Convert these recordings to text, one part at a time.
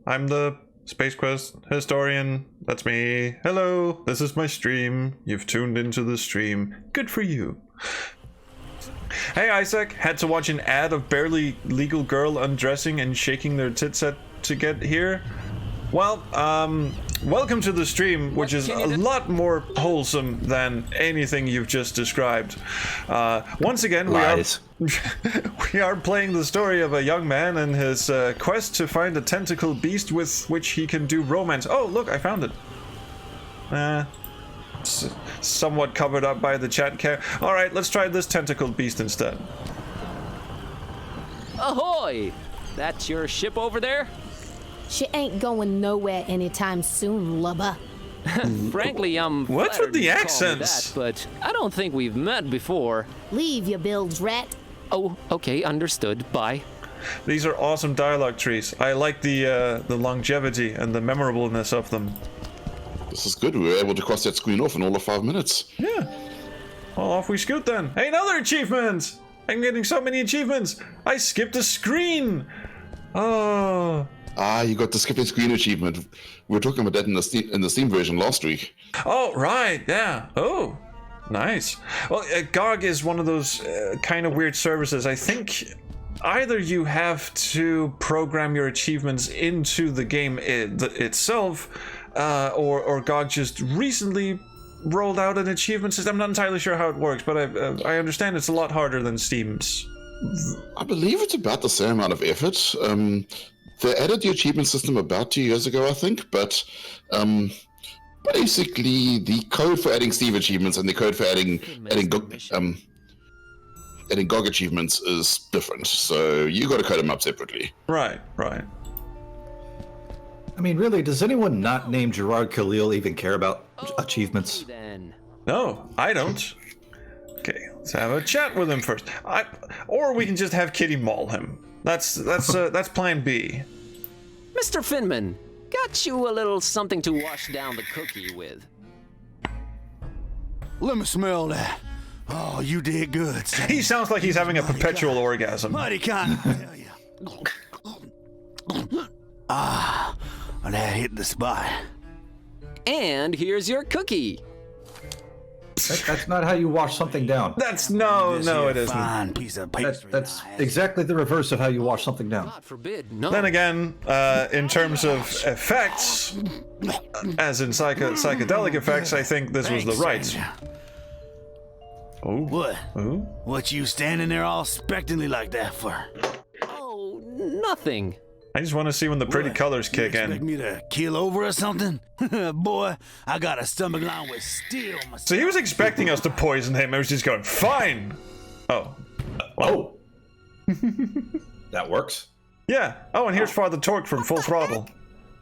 I'm the Space Quest historian. That's me. Hello, this is my stream. You've tuned into the stream. Good for you. Hey Isaac, had to watch an ad of barely legal girl undressing and shaking their tits to get here. Well, welcome to the stream, which is a lot more wholesome than anything you've just described. Once again, we are playing the story of a young man and his quest to find a tentacle beast with which he can do romance. Oh, look, I found it. Somewhat covered up by the chat care. All right, let's try this tentacle beast instead. Ahoy! That's your ship over there? She ain't going nowhere anytime soon, lubber. Frankly, what's with the accents? That, but I don't think we've met before. Leave your bilge, rat. Oh, okay, understood. Bye. These are awesome dialogue trees. I like the longevity and the memorableness of them. This is good. We were able to cross that screen off in all of 5 minutes. Yeah. Well, off we scoot then. Hey, another achievement! I'm getting so many achievements. I skipped a screen. Oh. You got the skipping screen achievement. We were talking about that in the Steam version last week. Oh, right. Yeah. Oh, nice. Well, GOG is one of those kind of weird services. I think either you have to program your achievements into the game itself, or GOG just recently rolled out an achievement system. I'm not entirely sure how it works, but I understand it's a lot harder than Steam's. I believe it's about the same amount of effort. They added the achievement system about 2 years ago, I think, but basically the code for adding Steam achievements and the code for adding GOG achievements is different. So you got to code them up separately. Right. I mean, really, does anyone not named Gerard Khalil even care about achievements? No, I don't. Okay, let's have a chat with him first. Or we can just have Kitty maul him. That's plan B. Mr. Finman, got you a little something to wash down the cookie with. Let me smell that. Oh, you did good, son. He sounds like he's having a perpetual orgasm. Mighty kind, I tell you. That hit the spot. And here's your cookie. That's not how you wash something down. No, it isn't. Fine piece of pastry. That's exactly the reverse of how you wash something down. God forbid, no. Then again, in terms of effects, as in psychedelic effects, I think this was the right. Oh. What? Oh. What you standing there all expectantly like that for? Oh, nothing. I just want to see when the pretty colors kick you expect in. me to keel over or something? Boy, I got a stomach line with steel. So he was expecting us to poison him. I was just going, fine. Oh. Oh. That works. Yeah. Oh, and here's Father Torque from Full Throttle.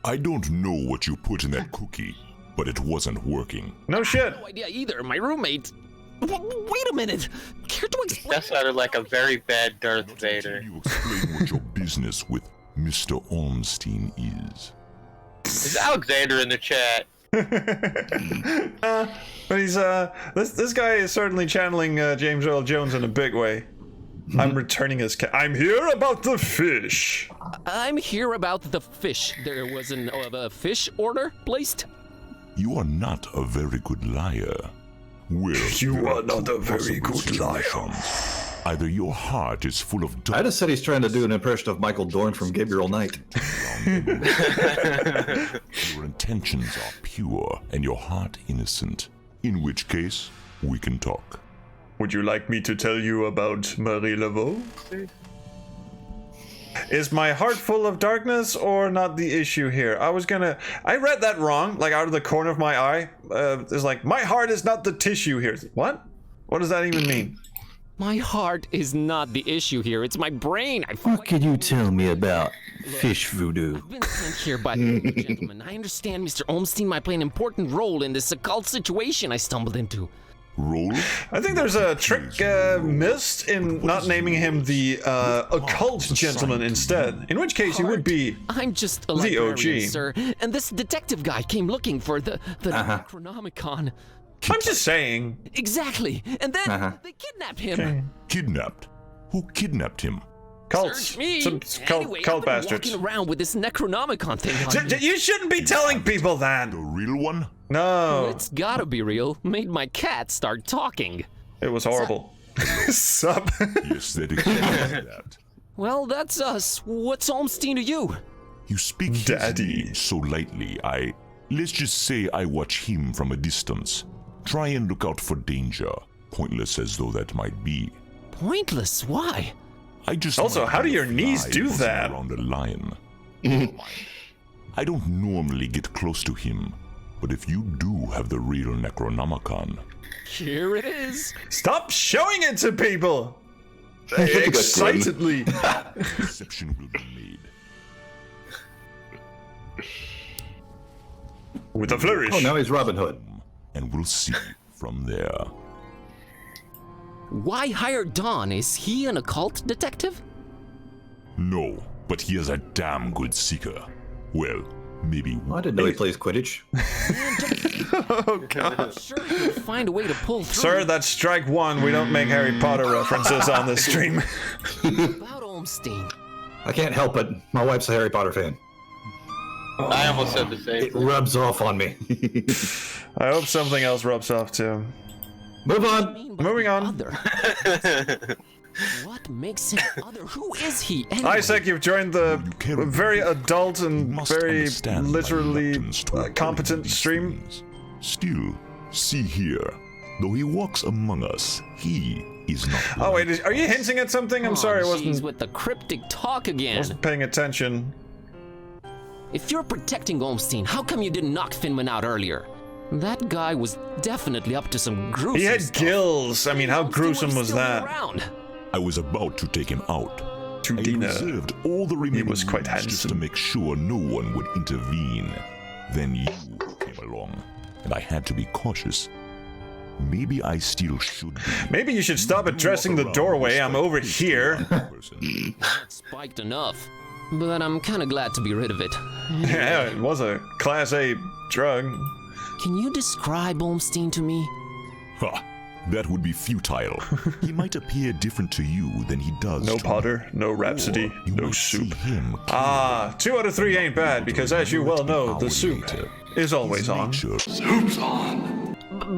I don't know what you put in that cookie, but it wasn't working. No shit. No idea either. My roommate. Wait a minute. Care to explain? That sounded like a very bad Darth Vader. You explain what your business with Mr. Ormstein is. Is Alexander in the chat? But he's this guy is certainly channeling James Earl Jones in a big way. I'm returning his I'm here about the fish. I'm here about the fish. There was a fish order placed. You are not a very good liar. Well, You are not a very good liar. Either your heart is full of I just said he's trying to do an impression of Michael Dorn from Gabriel Knight. Your intentions are pure and your heart innocent. In which case, we can talk. Would you like me to tell you about Marie Laveau? Is my heart full of darkness or not the issue here? I read that wrong, like out of the corner of my eye. It's like, my heart is not the tissue here. What? What does that even mean? My heart is not the issue here. It's my brain. What could you tell me about fish voodoo? I've been sent here by the gentleman. I understand Mr. Olmstein might play an important role in this occult situation I stumbled into. Roll? I think there's a trick missed in not naming him the occult gentleman instead. In which case he would be I'm just a the librarian, OG. sir. And this detective guy came looking for the Necronomicon. I'm just saying. Exactly. And then they kidnapped him. Kidnapped? Who kidnapped him? Cults. Search me. Some Anyway, cult I've been bastards. walking around with this Necronomicon thing on me. You shouldn't be telling people that. The real one? No. It's gotta be real. Made my cat start talking. It was horrible. Sup? Yes, that explains that. Well, that's us. What's Olmstein to you? You speak his Daddy. name so lightly, let's just say I watch him from a distance. Try and look out for danger, pointless as though that might be. Pointless? Why? I just Also, might how do be a your knees fly do buzzing that? around a lion. I don't normally get close to him, but if you do have the real Necronomicon, Here it is. Stop showing it to people! at that grin. Excitedly. deception will be made. With a flourish. Oh, now he's Robin Hood. And we'll see from there. Why hire Don? Is he an occult detective? No, but he is a damn good seeker. Well, maybe I didn't know he plays Quidditch. Oh, God. Sure, he'll find a way to pull through. Sir, that's strike one. We don't make Harry Potter references on this stream. About Olmstein. I can't help it. My wife's a Harry Potter fan. I almost said the same It thing. rubs off on me. I hope something else rubs off too. Move on. Moving on. Other. What makes him other? Who is he anyway? Isaac, you've joined the You care very about adult and must very understand my literally reluctance to avoid competent these stream. things. Still, see here. Though he walks among us, he is not. Oh wait, like are you us. hinting at something? I'm sorry, I Jeez, wasn't with the cryptic talk again. paying attention. If you're protecting Olmstein, how come you didn't knock Finman out earlier? That guy was definitely up to some gruesome He had stuff. gills. I mean, how Olmstein gruesome would was still be that? around. I was about to take him out. To I Dina. reserved all the remaining was quite rooms just to handsome. make sure no one would intervene. Then you came along, and I had to be cautious. Maybe I still should be. Maybe you should stop addressing the doorway. I'm over here. Not spiked enough. But I'm kind of glad to be rid of it. Yeah, it was a Class A drug. Can you describe Olmstein to me? Ha! That would be futile. He might appear different to you than he does No to Potter, no Rhapsody, Or you no might soup. see him Ah, 2 out of 3 ain't bad because, as you well know, the soup is always on. nature.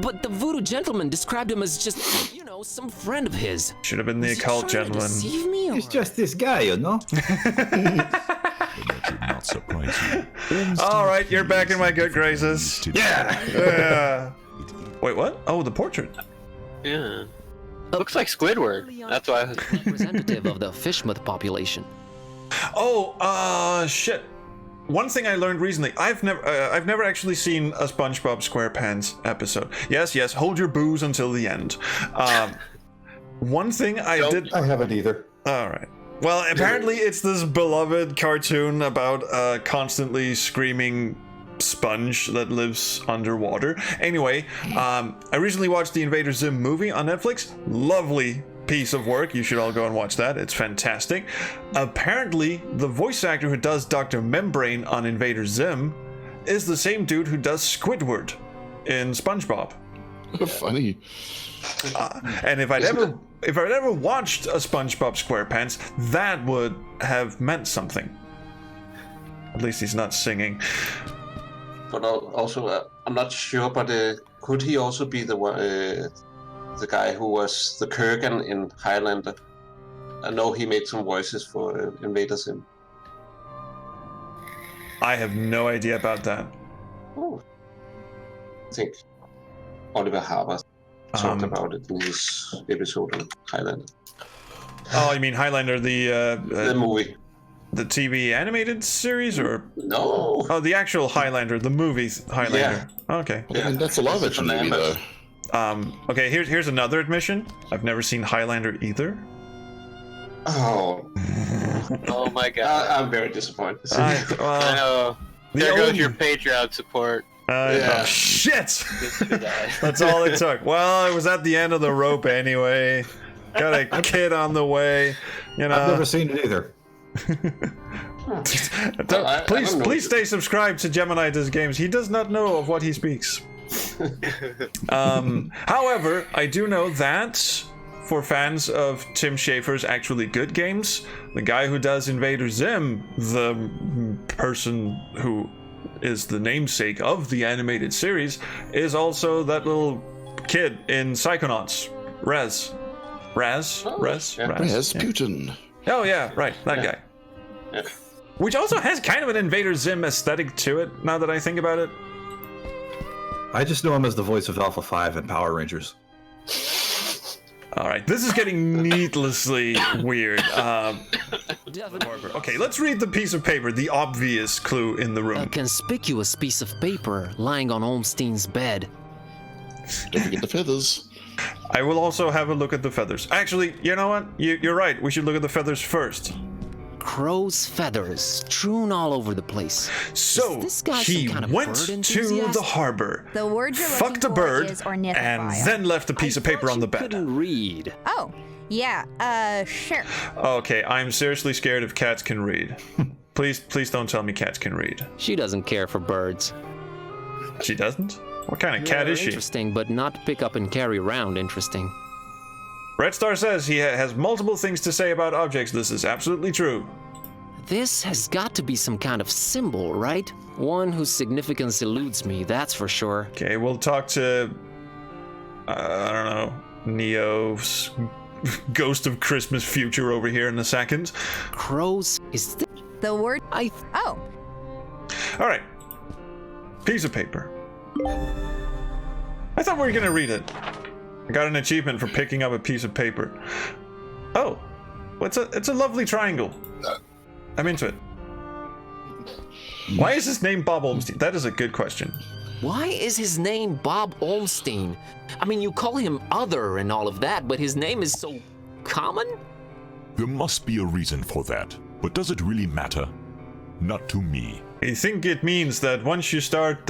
But the voodoo gentleman described him as just, some friend of his. Should have been the Is he occult trying to gentleman. deceive me, or? He's just this guy, you know? That should not surprise you. All right, you're back in my good graces. Yeah. Yeah. Wait, what? Oh, the portrait. Yeah. Looks like Squidward. That's why I was... Representative of the fishmouth population. Oh, shit. One thing I learned recently, I've never actually seen a SpongeBob SquarePants episode. Yes, hold your booze until the end. One thing I did. I haven't either. All right. Well, apparently it's this beloved cartoon about a constantly screaming sponge that lives underwater. Anyway, I recently watched the Invader Zim movie on Netflix. Lovely piece of work. You should all go and watch that. It's fantastic. Apparently, the voice actor who does Dr. Membrane on Invader Zim is the same dude who does Squidward in SpongeBob. Funny. And if I'd ever watched a SpongeBob SquarePants, that would have meant something. At least he's not singing. But also, I'm not sure, but could he also be the guy who was the Kurgan in Highlander? I know he made some voices for Invader Zim. I have no idea about that. Oh. I think Oliver Harper talked about it in his episode on Highlander. Oh, you mean Highlander, The movie. the TV animated series, or No. oh, the actual Highlander, the movie Highlander? Okay. Yeah. And that's a live action movie, though. Okay. Here's another admission. I've never seen Highlander either. Oh, Oh my god. I'm very disappointed. I know. There goes your Patreon support. Oh, shit! This should die. That's all it took. Well, it was at the end of the rope anyway. Got a kid on the way. You know. I've never seen it either. Please stay subscribed to Gemini Does Games. He does not know of what he speaks. However, I do know that for fans of Tim Schafer's actually good games. The guy who does Invader Zim, the person who is the namesake of the animated series, is also that little kid in Psychonauts, Raz. Putin. Oh yeah, right, that guy. Yeah. Which also has kind of an Invader Zim aesthetic to it, now that I think about it. I just know him as the voice of Alpha 5 in Power Rangers. Alright, this is getting needlessly weird. Okay, let's read the piece of paper, the obvious clue in the A room. conspicuous piece of paper lying on Olmstein's bed. Don't forget the feathers. I will also have a look at the feathers. Actually, you know what? You're right, we should look at the feathers first. Crow's feathers strewn all over the place. So, Is this guy he some kind of went bird to enthusiast? the harbor, The word you're fucked a looking for bird, is and ornithophile. then left a piece of paper on the bed. Couldn't read. Oh, yeah, sure. Okay, I'm seriously scared if cats can read. Please don't tell me cats can read. She doesn't care for birds. She doesn't? What kind of cat They're is she? interesting, but not pick up and carry around interesting. Red Star says he has multiple things to say about objects. This is absolutely true. This has got to be some kind of symbol, right? One whose significance eludes me, that's for sure. Okay, we'll talk to, I don't know, Neo's Ghost of Christmas Future over here in a second. Crows is The word. Oh, All right, piece of paper. I thought we were gonna read it. I got an achievement for picking up a piece of paper. Oh, it's a lovely triangle. I'm into it. Why is his name Bob Olmstein? That is a good question. Why is his name Bob Olmstein? I mean, you call him Other and all of that, but his name is so common? There must be a reason for that. But does it really matter? Not to me. I think it means that once you start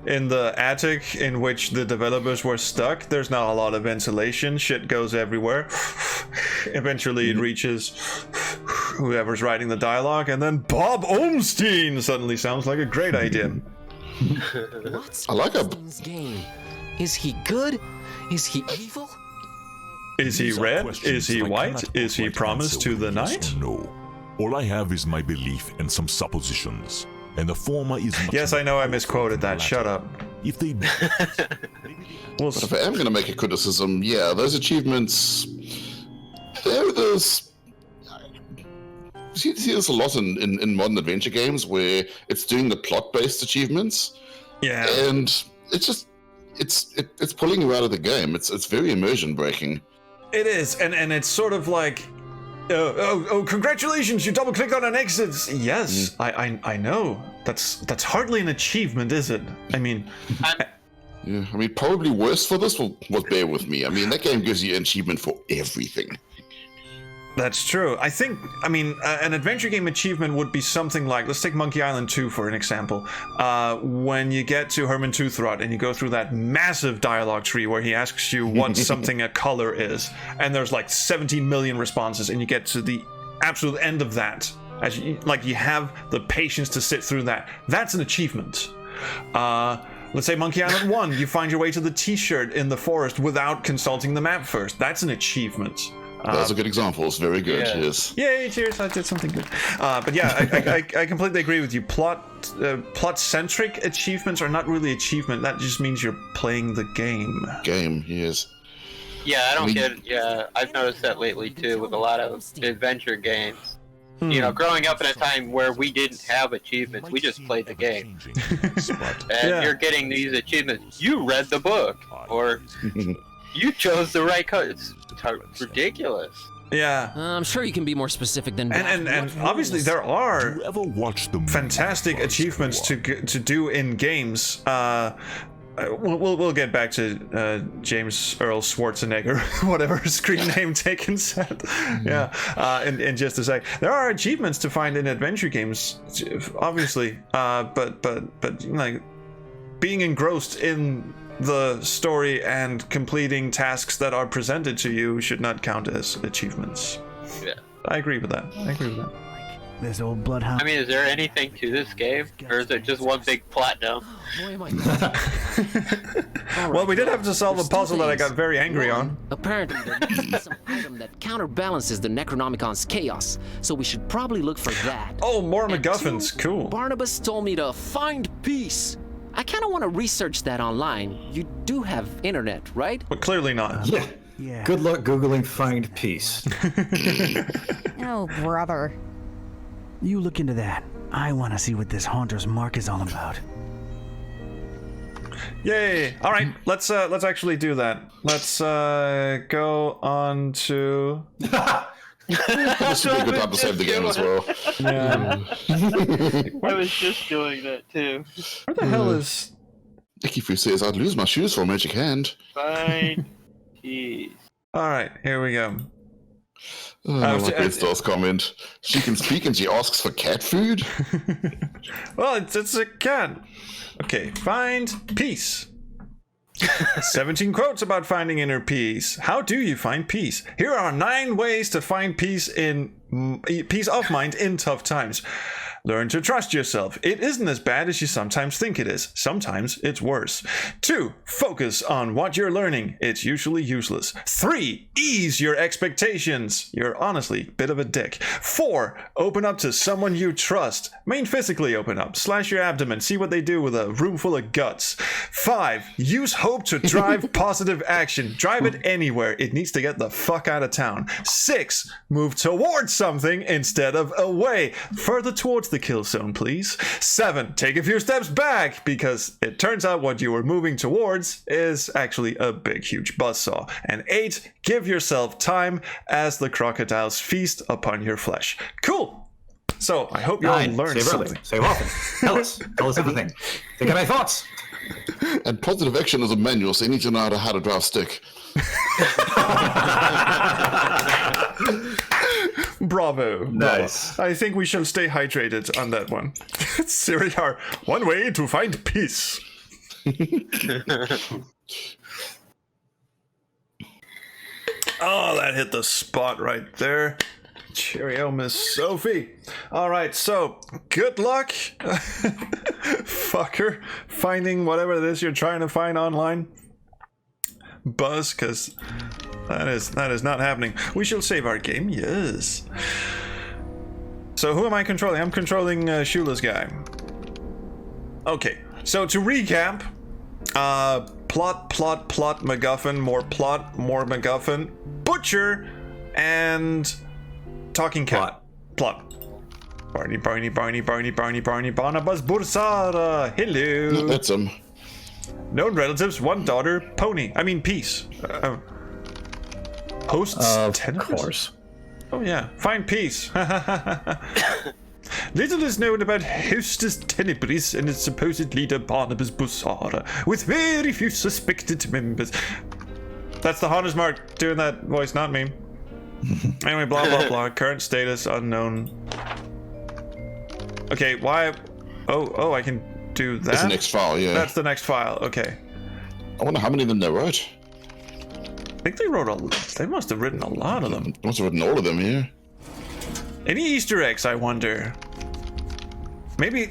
in the attic in which the developers were stuck, there's not a lot of ventilation. Shit goes everywhere. Eventually it reaches whoever's writing the dialogue, and then Bob Olmstein suddenly sounds like a great idea. What's I like a- Olmstein's game? Is he good? Is he evil? Is he These are red? questions Is he that I white? cannot Is he outright promised answer to the with yes night? or no. All I have is my belief and some suppositions, and the former is much Yes, I know I misquoted that. more Shut up. If they We'll But if I am going to make a criticism, yeah, those achievements, there's see this a lot in modern adventure games where it's doing the plot-based achievements, yeah. and it's just it's pulling you out of the game. It's very immersion breaking. It is, and it's sort of like, oh, congratulations! You double clicked on an exit. Yes, I know. That's hardly an achievement, is it? I mean, Yeah, I mean, probably worse for this will bear with me. I mean, that game gives you an achievement for everything. that's true. I think, an adventure game achievement would be something like, let's take Monkey Island 2 for an example. When you get to Herman Toothrot and you go through that massive dialogue tree where he asks you what something a color is, and there's like 17 million responses, and you get to the absolute end of that, as you have the patience to sit through that. That's an achievement. Let's say Monkey Island 1, you find your way to the t-shirt in the forest without consulting the map first. That's an achievement. That's a good example. It's very good. Yeah. Yes. Yay, cheers, I did something good. But yeah, I completely agree with you. Plot-centric achievements are not really achievement. That just means you're playing the game. Game. Yes. Yeah, I don't mean- get. Yeah, I've noticed that lately too with a lot of adventure games. You know, growing up in a time where we didn't have achievements, we just played the game. And Yeah. you're getting these achievements. You read the book, or you chose the right color. It's ridiculous. Yeah. I'm sure you can be more specific than that. And obviously there are you ever watch the fantastic movie achievements First to do in games. We'll get back to James Earl Schwarzenegger, whatever his screen name taken said. Yeah, in just a sec. There are achievements to find in adventure games, obviously, but like being engrossed in the story and completing tasks that are presented to you should not count as achievements. Yeah. I agree with that. This old bloodhound. I mean, is there anything to this game, or is it just one big plot now? Boy, am I Well, we did have to solve a puzzle that I got very angry on. Apparently, there must be some item that counterbalances the Necronomicon's chaos, so we should probably look for that. Oh, more And MacGuffins. 2, Cool. Barnabas told me to find peace. I kind of want to research that online. You do have internet, right? But clearly not. Yeah. Good luck Googling find peace. Oh, brother. You look into that. I want to see what this Haunter's Mark is all about. Yay! All right, let's actually do that. Let's go on to. This would be a good time to save the game as well. Yeah. I was just doing that too. Where the hell is? Ikifu says, I'd lose my shoes for a magic hand. Fine. Jeez. All right, here we go. Like Redstars comment. She can speak and she asks for cat food? Well, it's a cat. Okay, find peace. 17 quotes about finding inner peace. How do you find peace? Here are 9 ways to find peace of mind in tough times. Learn to trust yourself. It isn't as bad as you sometimes think it is. Sometimes it's worse. 2. Focus on what you're learning. It's usually useless. 3. Ease your expectations. You're honestly a bit of a dick. 4. Open up to someone you trust. Mean physically open up. Slash your abdomen. See what they do with a room full of guts. 5. Use hope to drive positive action. Drive it anywhere. It needs to get the fuck out of town. 6. Move towards something instead of away. Further towards the kill zone, please. 7. Take a few steps back, because it turns out what you were moving towards is actually a big, huge buzzsaw. And 8. Give yourself time as the crocodiles feast upon your flesh. Cool. So I hope you all learned something. Save often. Tell us everything. Think of my thoughts. And positive action is a manual, so you need to know how to drive stick. Bravo. Nice. Bravo. I think we shall stay hydrated on that one. Siriar, one way to find peace. Oh, that hit the spot right there. Cheerio, Miss Sophie. All right, so good luck, fucker, finding whatever it is you're trying to find online. Buzz, because that is not happening. We shall save our game, yes. So who am I controlling? I'm controlling Shula's guy. Okay, so to recap, plot, MacGuffin, more plot, more MacGuffin, butcher, and talking cat. Plot. Barney, Barnabas Bursara. Hello. That's him. Known relatives, 1 daughter, pony. I mean, peace. Hosts, 10 of course. Oh, yeah. Find peace. Little is known about Hostess Tenebris and its supposed leader, Barnabas Bursara, with very few suspected members. That's the Haunter's Mark doing that voice, not me. Anyway, blah, blah, blah. Current status unknown. Okay, why? Oh, I can do that? That's the next file, yeah. That's the next file, okay. I wonder how many of them they wrote. I think they must have written a lot of them. They must have written all of them, yeah. Any Easter eggs, I wonder? Maybe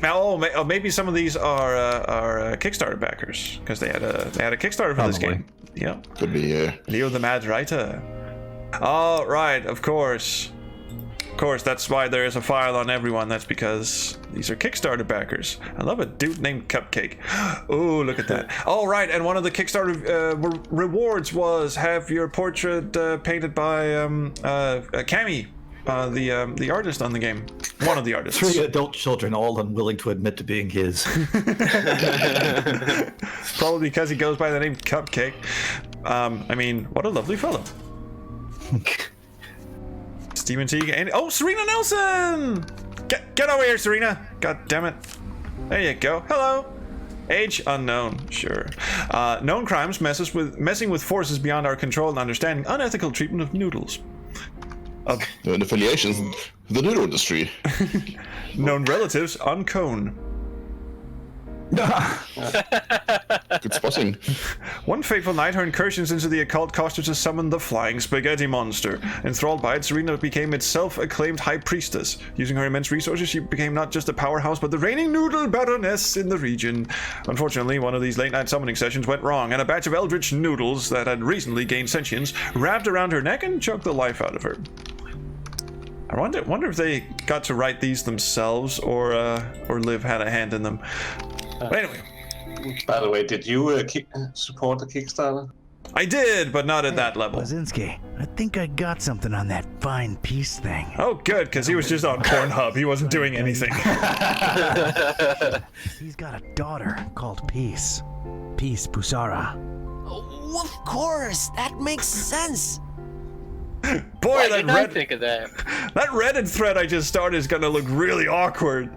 some of these are Kickstarter backers, because they had a Kickstarter for this game. Yeah. Could be, yeah. Leo the Mad Writer. Oh, right, of course. Of course, that's why there is a file on everyone. That's because these are Kickstarter backers. I love a dude named Cupcake. Oh, look at that. All right, and one of the Kickstarter rewards was have your portrait painted by Cammy, the artist on the game. One of the artists. 3 adult children, all unwilling to admit to being his. Probably because he goes by the name Cupcake. I mean, what a lovely fellow. Stephen Teague and Serena Nelson! Get over here, Serena! God damn it. There you go. Hello. Age unknown. Sure. Known crimes messing with forces beyond our control and understanding. Unethical treatment of noodles. And affiliations with the noodle industry. Known relatives uncone. Good spotting. One fateful night, her incursions into the occult caused her to summon the Flying Spaghetti Monster. Enthralled by it, Serena became its self-acclaimed High Priestess. Using her immense resources, she became not just a powerhouse, but the reigning noodle baroness in the region. Unfortunately, one of these late-night summoning sessions went wrong, and a batch of eldritch noodles that had recently gained sentience wrapped around her neck and choked the life out of her. I wonder if they got to write these themselves, or Liv had a hand in them. But anyway. By the way, did you support the Kickstarter? I did, but not at that level. Blazinski, I think I got something on that fine peace thing. Oh, good, because he was just on Pornhub. He wasn't doing anything. He's got a daughter called Peace. Peace Pusara. Oh, of course, that makes sense. Boy, I did not think of that. That Reddit thread I just started is gonna look really awkward.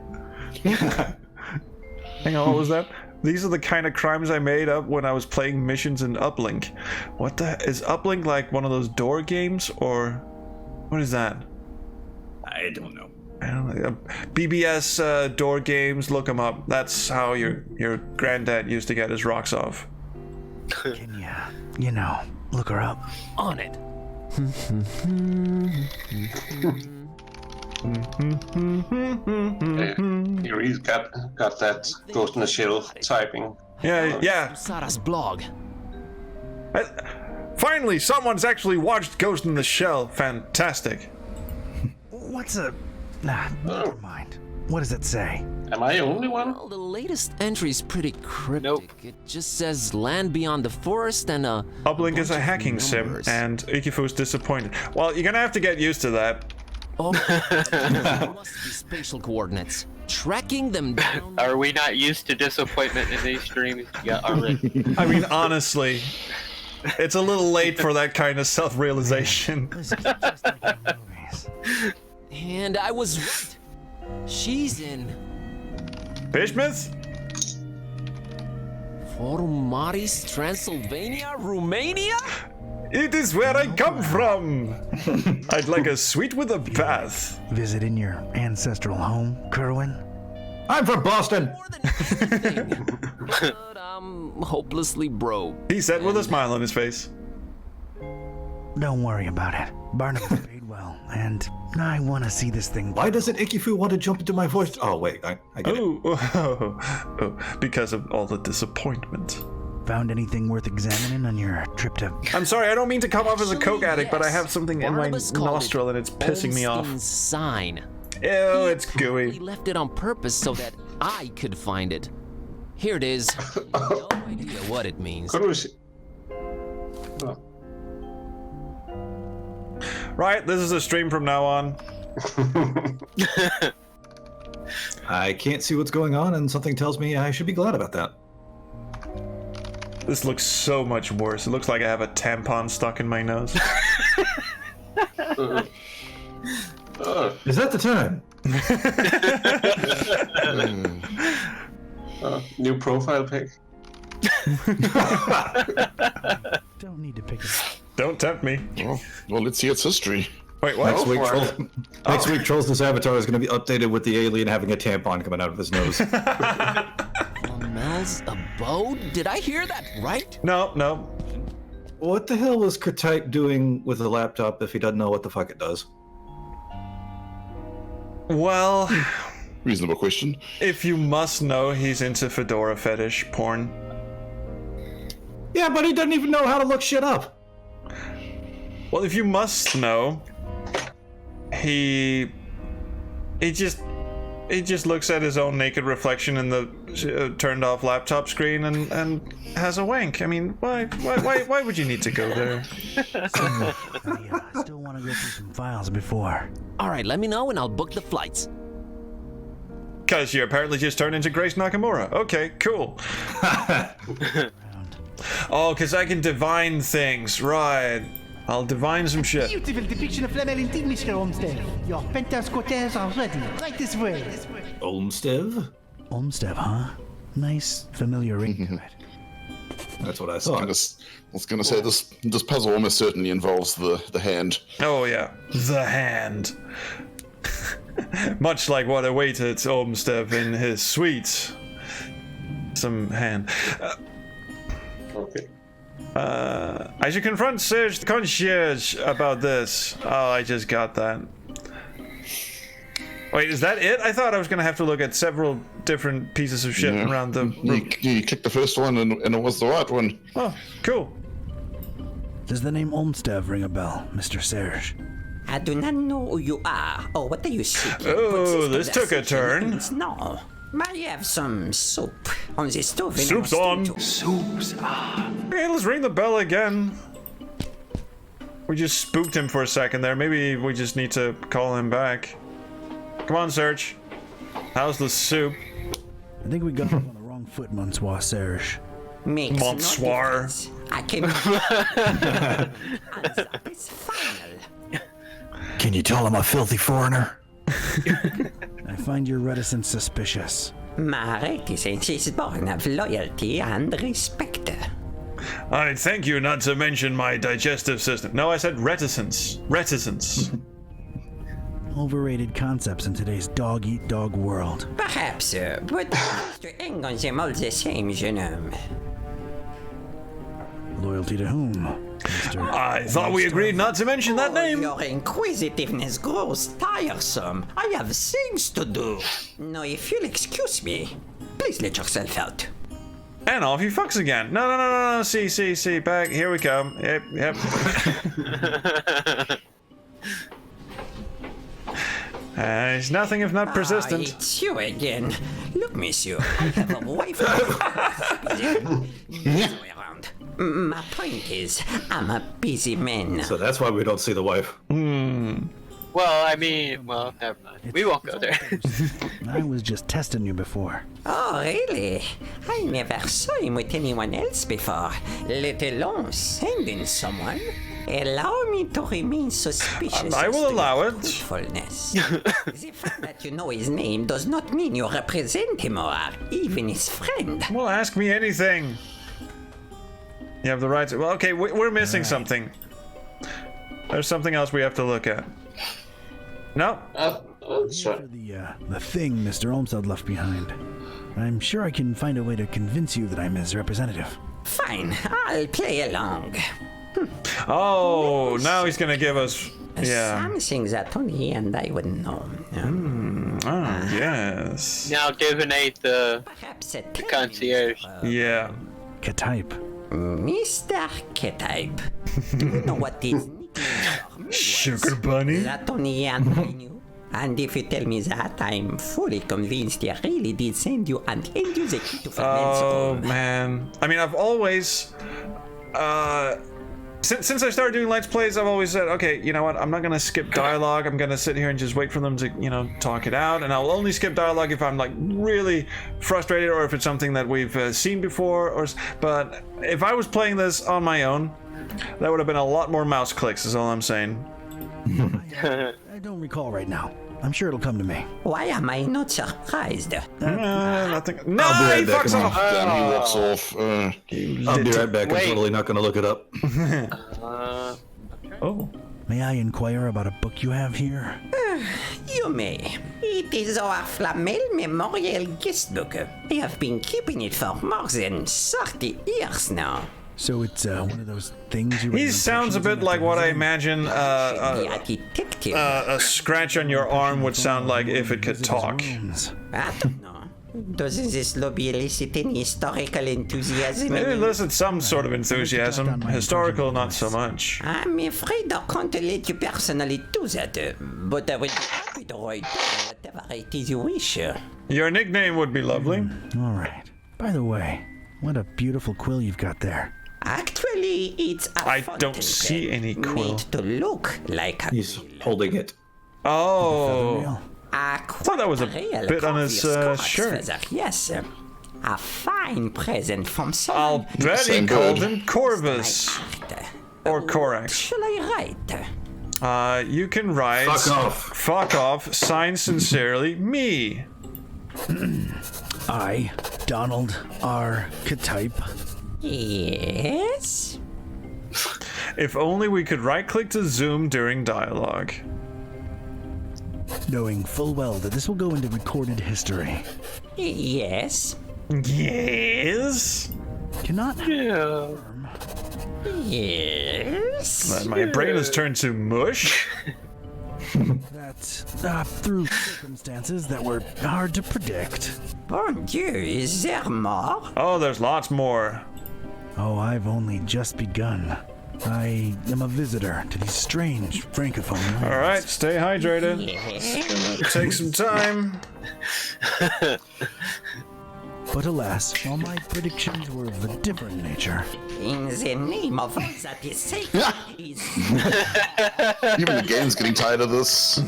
Hang on, what was that? These are the kind of crimes I made up when I was playing missions in Uplink. What the is Uplink, like one of those door games, or what is that? I don't know. I don't know. BBS door games. Look them up. That's how your granddad used to get his rocks off. Can you know, look her up? On it. You really got that Ghost in the Shell typing. Yeah. Sara's blog. Finally, someone's actually watched Ghost in the Shell. Fantastic. What's a... Nah, never mind. What does it say? Am I the only one? Well, the latest entry's pretty cryptic. Nope. It just says land beyond the forest and a... Uplink is a hacking sim, and Ikifu's disappointed. Well, you're gonna have to get used to that. Oh, there must be spatial coordinates. Tracking them down... Are we not used to disappointment in these streams? Yeah, already. I mean, honestly, it's a little late for that kind of self-realization. This is just like in movies. And I was right. She's in... Fishmouth? Forumaris, Transylvania, Romania? It is where I come from. I'd like a suite with a bath. Visiting your ancestral home, Kerwin? I'm from Boston! More than anything. But I'm hopelessly broke. He said with a smile on his face. Don't worry about it. Barnabas paid well, and I want to see this thing. Why doesn't Ikifu want to jump into my voice? Oh, wait, I get it. Oh, because of all the disappointment. Found anything worth examining on your trip to... I'm sorry, I don't mean to come off as a coke addict, but I have something in my Barnabas called nostril and it's pissing me off. Olmstein's sign. Ew, it's He gooey. left it on purpose so that I could find it. Here it is. No idea what it means. Couldn't we see? Oh. Right, this is a stream from now on. I can't see what's going on, and something tells me I should be glad about that. This looks so much worse. It looks like I have a tampon stuck in my nose. Is that the time? New profile pic. Don't need to pick it up. Don't tempt me. Well, let's see its history. Wait, what? Next week, Trolls' avatar is going to be updated with the alien having a tampon coming out of his nose. Mel's abode? Did I hear that right? No. What the hell was Kertype doing with a laptop if he doesn't know what the fuck it does? Well, Reasonable question. if you must know, he's into fedora fetish porn. Yeah, but he doesn't even know how to look shit up. Well, if you must know, he just looks at his own naked reflection in the turned off laptop screen and has a wank. I mean, why would you need to go there? I still want to go through some files before. All right, let me know and I'll book the flights. Because you apparently just turned into Grace Nakamura. Okay, cool. Oh, because I can divine things. Right. I'll divine some shit. Beautiful depiction of Flamelin Mr. Olmsted. Your penthouse quarters are ready. Right this way. Olmsted? Olmsted, huh? Nice, familiar ring to it. That's what I I thought. was gonna say this puzzle almost certainly involves the hand. Oh yeah, the hand. Much like what awaited Olmsted in his suite. some hand. Okay. I should confront Serge the concierge about this. Oh, I just got that. Wait, is that it? I thought I was gonna have to look at several different pieces of shit around the room. You clicked the first one and it was the right one. Oh, cool. Does the name Olmsted ring a bell, Mr. Serge? I do not know who you are or what are you seeking. Oh, this took a turn. No. I have some soup on the stove. Soup's on. Soups. Okay, let's ring the bell again. We just spooked him for a second there. Maybe we just need to call him back. Come on, Serge. How's the soup? I think we got him on the wrong foot, Monsieur Serge. Makes Monsieur. I can. It's final. Can you tell I'm a filthy foreigner? I find your reticence suspicious. My reticence is born of loyalty and respect. I thank you not to mention my digestive system. No, I said reticence. Reticence. Overrated concepts in today's dog-eat-dog world. Perhaps, but Mr. England's all the same, je know. Loyalty to whom, Mr. I thought we agreed not to mention that name. Your inquisitiveness grows tiresome. I have things to do. Now, if you'll excuse me, please let yourself out. And off he fucks again. No. See. Back. Here we come. Yep. It's nothing if not persistent. It's you again. Look, monsieur, I have a wife. Around. My point is, I'm a busy man. So that's why we don't see the wife. Well, I mean, never mind. We won't go there. I was just testing you before. Oh, really? I never saw him with anyone else before, let alone sending someone. Allow me to remain suspicious. I will allow it. Truthfulness. The fact that you know his name does not mean you represent him or even his friend. Well, ask me anything. You have the right to. Well, okay, we're missing something. There's something else we have to look at. No. For the thing Mr. Olmsted left behind. I'm sure I can find a way to convince you that I'm his representative. Fine, I'll play along. Oh, now he's gonna give us. Yeah. Something that only he and I would know. Yes. Now divinate the concierge. Yeah. K-type. Mr. K-type. Do you know what his nickname is? Sugar Bunny? That only he and I knew. And if you tell me that, I'm fully convinced he really did send you and hand you the key to Ferment's room. Oh, man. I mean, I've always... Since I started doing Let's Plays, I've always said, okay, you know what, I'm not gonna skip dialogue, I'm gonna sit here and just wait for them to, talk it out, and I'll only skip dialogue if I'm, like, really frustrated or if it's something that we've seen before, but if I was playing this on my own, that would have been a lot more mouse clicks, is all I'm saying. I don't recall right now. I'm sure it'll come to me. Why am I not surprised? Nothing. No, I'll be right he back. fucks off. Damn, he walks off. I'll be right back. I'm totally not going to look it up. Oh. May I inquire about a book you have here? You may. It is our Flamel Memorial Guest Book. I have been keeping it for more than 30 years now. So it's one of those things you... He sounds a bit like what I imagine a scratch on your arm would sound like if it could talk. I don't know. Doesn't this lobby elicit any historical enthusiasm? It elicits some sort of enthusiasm. Historical, not so much. I'm afraid I can't let you personally do that, but I will be happy to write whatever it is you wish. Your nickname would be lovely. All right. By the way, what a beautiful quill you've got there. Actually, it's a I don't see any quill. Made to look like a He's holding it. Oh. I thought that was a bit on his shirt. Yes. A fine present from someone. I'll bet he called him Corvus. Or Corax. Shall I write? You can write... Fuck off. Signed sincerely, me. I, Donald R. K-type. Yes? If only we could right-click to zoom during dialogue. Knowing full well that this will go into recorded history. Yes. Yes. Cannot. Yeah. Yes. My brain has turned to mush. That through circumstances that were hard to predict. Bon Dieu, is there more? Oh, there's lots more. Oh, I've only just begun. I am a visitor to these strange francophone lands. All right, stay hydrated. Yes. Take some time. But alas, all my predictions were of a different nature. In the name of all that is sacred, please. Even the game's getting tired of this.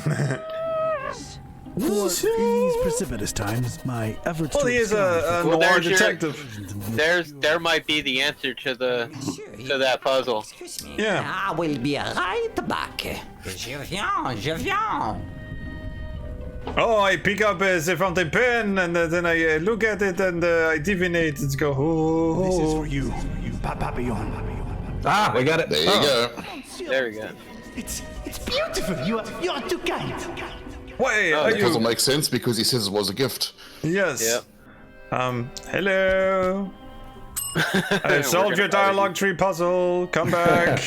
For these precipitous times, my efforts Well, to he is a Well, noir there's your- detective. There might be the answer to that puzzle. Excuse me. Yeah. I will be right back. Je viens. Oh, I pick up the fountain pen and then I look at it and I divinate and go, oh. This is for you, Papillon. Ah, we got it. There you go. There we go. It's beautiful. You're too kind. Wait, Oh, are The puzzle you? makes sense because he says it was a gift. Yes. Yep. Hello. I solved your dialogue tree puzzle. Come back.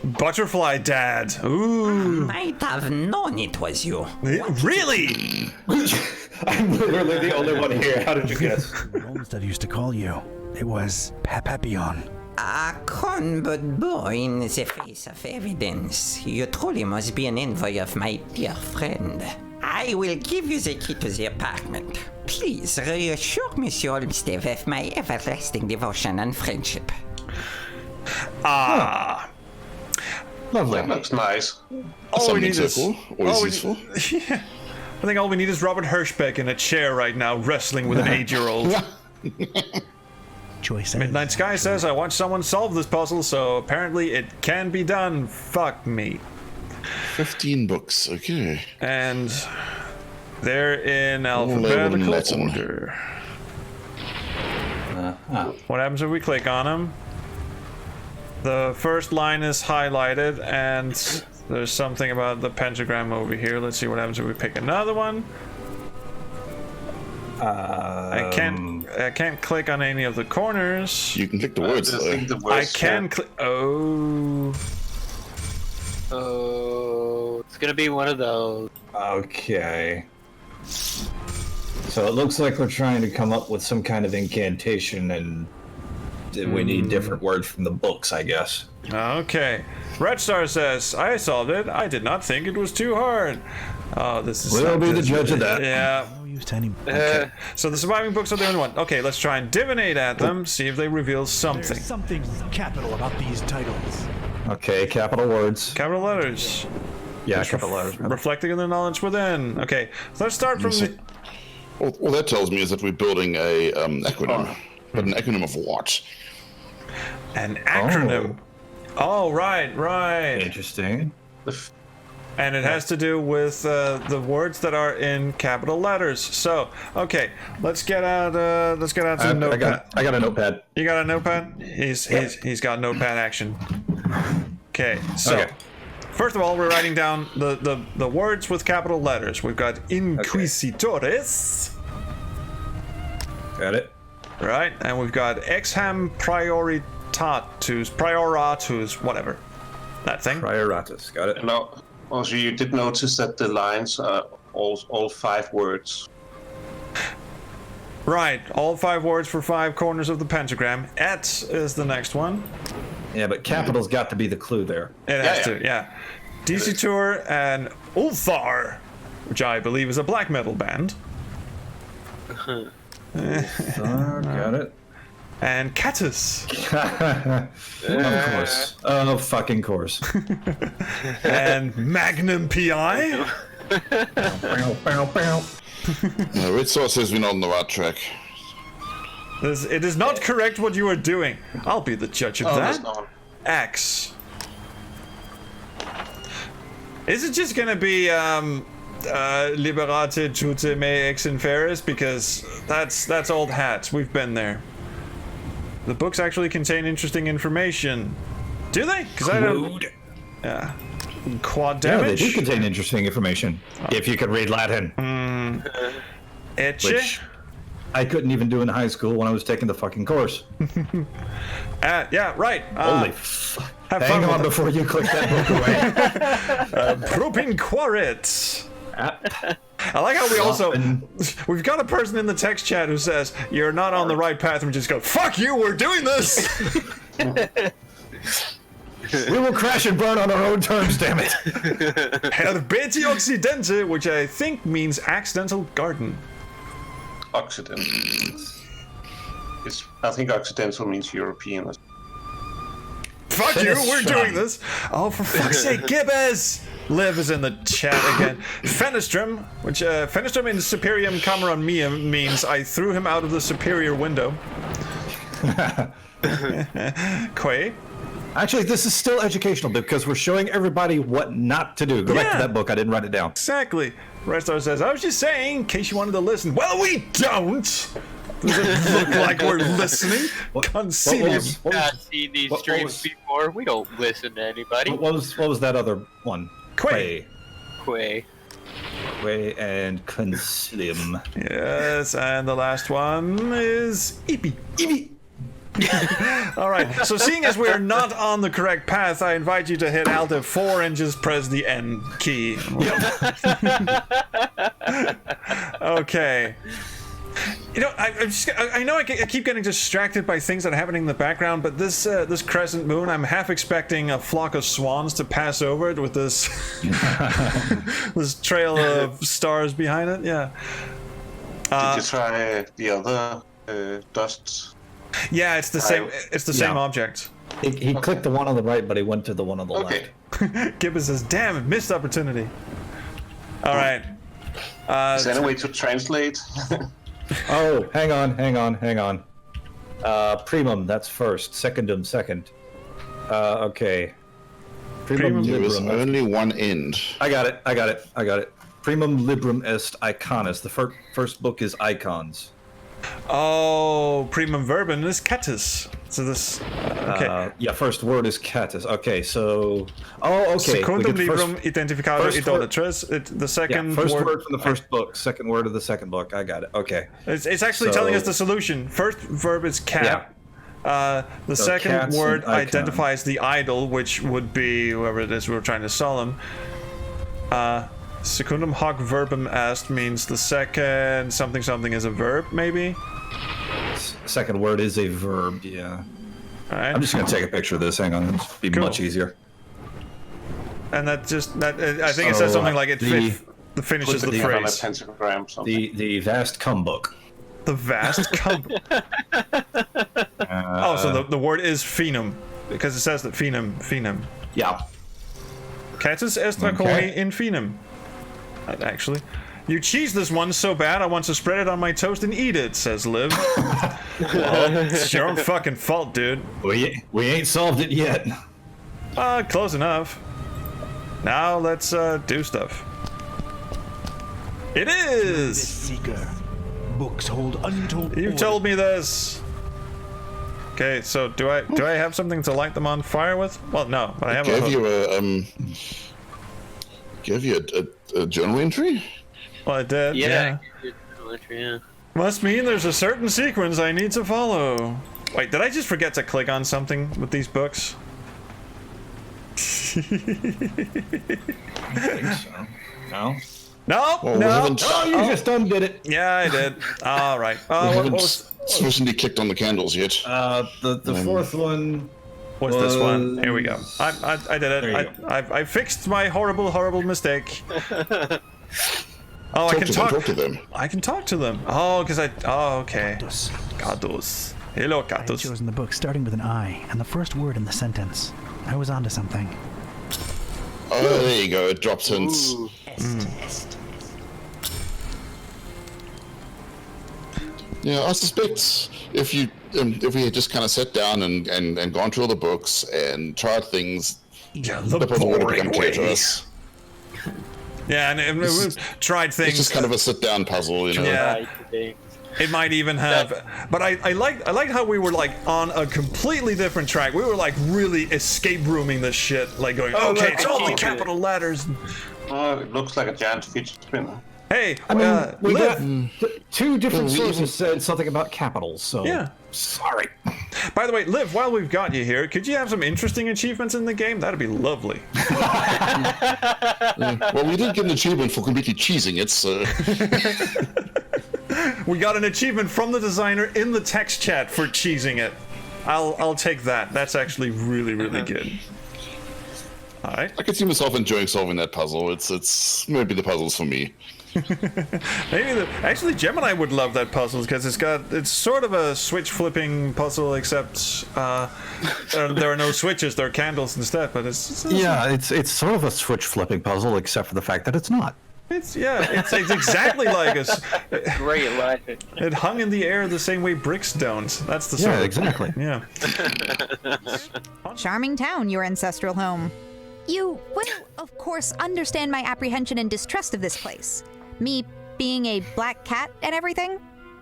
Butterfly Dad. Ooh. Might have known it was you. Really? I'm literally the only one here. How did you guess? Olmsted used to call you. It was Papillon. A convert boy in the face of evidence. You truly must be an envoy of my dear friend. I will give you the key to the apartment. Please reassure Monsieur Olmsted of my everlasting devotion and friendship. Ah. Lovely. That looks nice. All we need is. Circle, always useful. Yeah. I think all we need is Robert Hirschbeck in a chair right now, wrestling with an 8-year-old. Choice. Midnight Sky says, I watched someone solve this puzzle, so apparently it can be done. Fuck me. 15 books, okay. And they're in labeled in alphabetical Latin. order. What happens if we click on them? The first line is highlighted, and there's something about the pentagram over here. Let's see what happens if we pick another one. I can't click on any of the corners. You can click the words, I though. think the I words can click. Oh. Oh, it's gonna be one of those. Okay. So it looks like we're trying to come up with some kind of incantation, and we need different words from the books, I guess. Okay. Red Star says, I solved it. I did not think it was too hard. Oh, this is. We'll not be the good. judge of that. Yeah. No use to any. Okay. So the surviving books are the only one. Okay, let's try and divinate at them, see if they reveal something. There's something capital about these titles. Okay, capital words. Capital letters. Yeah, capital letters. Reflecting in the knowledge within. Okay, so let's start from the. All that tells me is that we're building a acronym. But an acronym of what? An acronym. Oh, right. Interesting. And it has to do with the words that are in capital letters. So, okay, let's get out some notepad. I got a notepad. You got a notepad? He's got notepad action. Okay, so Okay. first of all, we're writing down the words with capital letters. We've got inquisitores, Got it. right? And we've got exham prioratus, whatever. That thing. Prioratus. Got it. Now, also, you did notice that the lines are all 5 words. Right, all 5 words for 5 corners of the pentagram. Et is the next one. Yeah, but capital's got to be the clue there. It has to, yeah. DC Tour and Ulthar, which I believe is a black metal band. Got it. And Catus. Of course. Oh, fucking course. And Magnum PI. Red Star says we're not on the right track. It is not correct what you are doing. I'll be the judge of That's that. not. Axe. Is it just gonna be Liberate tutte me ex inferis? Because that's old hat. We've been there. The books actually contain interesting information. Do they? Because I don't. Yeah. Quad Yeah, they damage. do contain interesting information. If you could read Latin. Etche. Which I couldn't even do in high school when I was taking the fucking course. Yeah, right. Holy fuck. Hang on before you click that book away. Propin Quaritz. I like how we've got a person in the text chat who says, you're not on the right path, and we just go, fuck you, we're doing this! We will crash and burn on our own terms, damn it. Herbeti Occidente, which I think means accidental garden. Occidental. I think Occidental means European. Fuck you, we're doing this! Oh, for fuck's sake, Gibbous! Liv is in the chat again. Fenestrum, which Fenestrum in Superium Cameron Mia means I threw him out of the superior window. Quay. Actually, this is still educational because we're showing everybody what not to do. Go back to that book. I didn't write it down. Exactly. Restar says, I was just saying, in case you wanted to listen. Well, we don't! Does it look like we're listening? Concilium. I've seen these streams before. We don't listen to anybody. What was that other one? Quay. Quay and Concilium. Yes, and the last one is Eepy. All right, so seeing as we're not on the correct path, I invite you to hit Alt F4 and just press the N key. Okay. You know, I know I keep getting distracted by things that are happening in the background, but this crescent moon, I'm half expecting a flock of swans to pass over it with this this trail of stars behind it. Yeah. Did you try the other dust? Yeah, it's the same. It's the same object. He clicked the one on the right, but he went to the one on the left. Gibbous says, "Damn, missed opportunity." All right. Is there any way to translate? Oh, hang on. Primum, that's first. Secondum, second. Okay. Primum There was librum. only one end. I got it. Primum librum est iconis. The first book is icons. Oh, primum verbum is catus. So this. Okay. Yeah, first word is catus. Okay, so. Oh, okay. Secundum librum identificado idolatres. The second first word from the first book. Second word of the second book. I got it. Okay. It's actually telling us the solution. First verb is cat. The second word identifies the idol, which would be whoever it is we're trying to solemn. Secundum hoc verbum est means the second something is a verb, maybe? Second word is a verb, yeah. All right. I'm just going to take a picture of this. Hang on. It'll be much easier. And I think it says something like finishes the phrase. Pentagram, the vast cum book. The vast cum. So the word is phenum, because it says that phenum. Yeah. Catus estracoli in phenum. Actually. You cheese this one so bad I want to spread it on my toast and eat it, says Liv. Well, it's your own fucking fault, dude. We ain't solved it yet. Close enough. Now let's do stuff. It is! Seeker. Books hold untold. You told me this. Okay, so do I have something to light them on fire with? Well, no, but I have Gave you a journal entry? Well, I did. Yeah. Must mean there's a certain sequence I need to follow. Wait, did I just forget to click on something with these books? I think so. No? No, Well, no. Oh, you just undid it. Yeah, I did. All right. We haven't sufficiently clicked on the candles yet. The fourth one. What's this one? Here we go. I did it. I fixed my horrible mistake. Oh, I can talk to them. I can talk to them. Oh, because okay. Gatos. Hello, I had Gatos. chosen the book starting with an I, and the first word in the sentence. I was onto something. Oh, there you go. It drops hints. Yeah, I suspect if we had just kind of sat down and gone through all the books and tried things, the puzzle would have become clear to us. Yeah, and we tried things. It's just kind of a sit-down puzzle, you know. Yeah. It might even have, but I liked how we were like on a completely different track. We were like really escape rooming this shit, like going, okay, it's all the capital letters. Oh, it looks like a giant fidget spinner. Hey, I mean, we Liv. got two different sources said something about capitals, so Yeah. sorry. By the way, Liv, while we've got you here, could you have some interesting achievements in the game? That'd be lovely. Well, we did get an achievement for completely cheesing it, so... We got an achievement from the designer in the text chat for cheesing it. I'll take that. That's actually really, really good. All right. I could see myself enjoying solving that puzzle. It's maybe the puzzles for me. Actually, Gemini would love that puzzle because it's sort of a switch flipping puzzle, except there are no switches, there are candles instead. But it's sort of a switch flipping puzzle, except for the fact that it's not. It's exactly like us. Great logic. It hung in the air the same way bricks don't. That's the sort of, exactly. Yeah. Charming town, your ancestral home. You will, of course, understand my apprehension and distrust of this place. Me being a black cat and everything.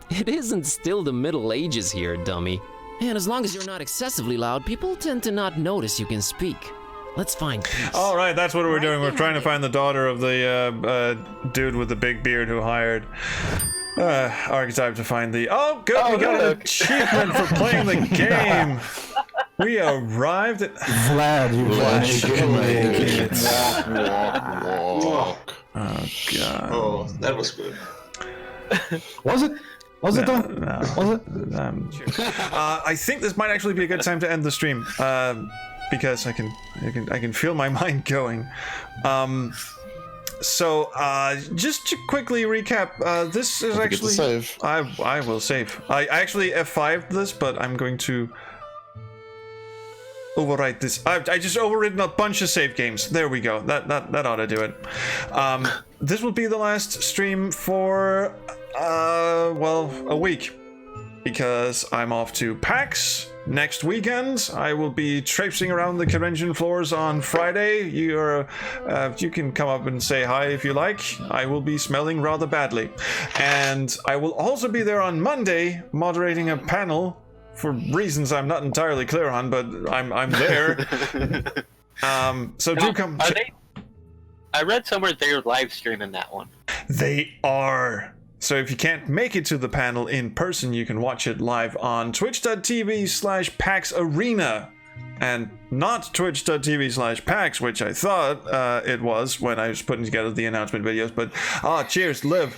It isn't still the Middle Ages here, dummy. And as long as you're not excessively loud, people tend to not notice you can speak. Let's find peace. All right, that's what we're doing. We're trying to find the daughter of the dude with the big beard who hired Archetype to find the... Oh, good, we got an achievement for playing the game. We arrived at... Vlad, you Walk. Oh, God. Oh, that was good. Was it? Was it though? No. Was it? I think this might actually be a good time to end the stream. Because I can feel my mind going. So just to quickly recap, this is actually save. I will save. I actually F5'd this, but I'm going to overwrite this. I just overwritten a bunch of save games. There we go. That ought to do it. This will be the last stream for well, a week, because I'm off to PAX next weekend. I will be traipsing around the convention floors on Friday. You can come up and say hi if you like. I will be smelling rather badly. And I will also be there on Monday moderating a panel for reasons I'm not entirely clear on, but I'm there. So do come. I read somewhere they're live streaming that one. They are. So if you can't make it to the panel in person, you can watch it live on twitch.tv/PAX Arena, and not twitch.tv/PAX, which I thought it was when I was putting together the announcement videos. But cheers, Liv.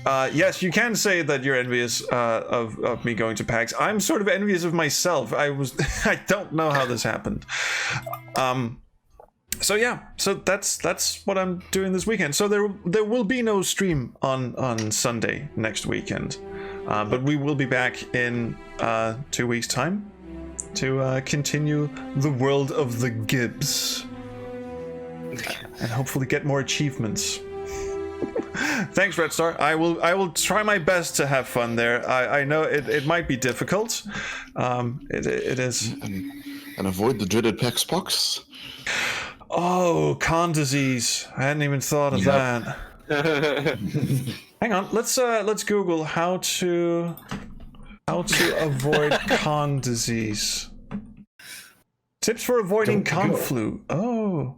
Yes, you can say that you're envious of me going to PAX. I'm sort of envious of myself. I don't know how this happened. So yeah, so that's what I'm doing this weekend. So there will be no stream on Sunday next weekend, but we will be back in 2 weeks' time to continue the world of the Gibbs and hopefully get more achievements. Thanks, Red Star. I will try my best to have fun there. I know it might be difficult. It is. And avoid the dreaded PAX pox. Oh, con disease. I hadn't even thought of that. Hang on, let's Google how to avoid con disease. Tips for avoiding con flu. Oh.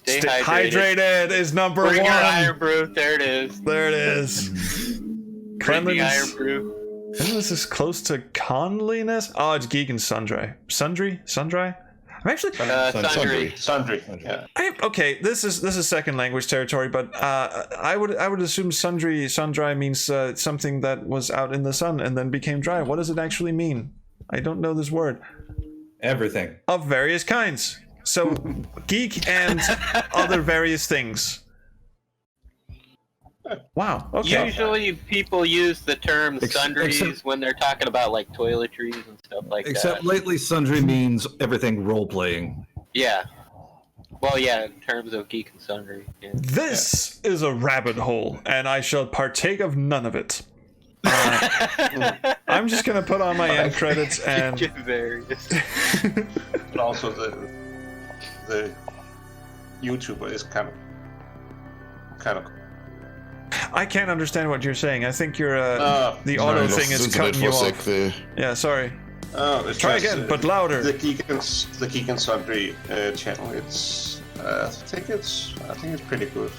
Stay hydrated is number Bring one. your iron brew. There it is. There it is. Bring the Cleanliness. iron brew. This is close to conliness. Oh, it's geek and sundry. Sundry? I'm actually Sundry. Yeah. Okay, this is second language territory, but I would assume sundry means something that was out in the sun and then became dry. What does it actually mean? I don't know this word. Everything. Of various kinds. So geek and other various things. Wow. Okay. Usually people use the term sundries when they're talking about like toiletries and stuff like that. Except lately sundry means everything role-playing. Yeah. Well, yeah, in terms of geek and sundry. Yeah. This is a rabbit hole, and I shall partake of none of it. I'm just gonna put on my end credits and. But also the YouTuber is kind of. I can't understand what you're saying. I think you're the auto thing is cutting you off. Yeah, sorry. Oh, try again, but louder. The Geek and Sundry channel. It's I think it's pretty good.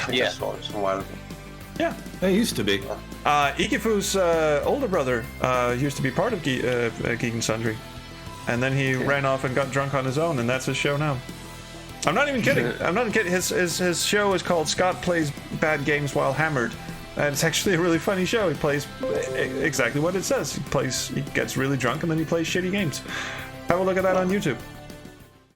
I saw it a while ago. Yeah. They used to be. Ikifu's older brother used to be part of Geek and Sundry. And then he ran off and got drunk on his own, and that's his show now. I'm not even kidding. I'm not kidding. His show is called Scott Plays Bad Games While Hammered. And it's actually a really funny show. He plays exactly what it says. He gets really drunk, and then he plays shitty games. Have a look at that on YouTube.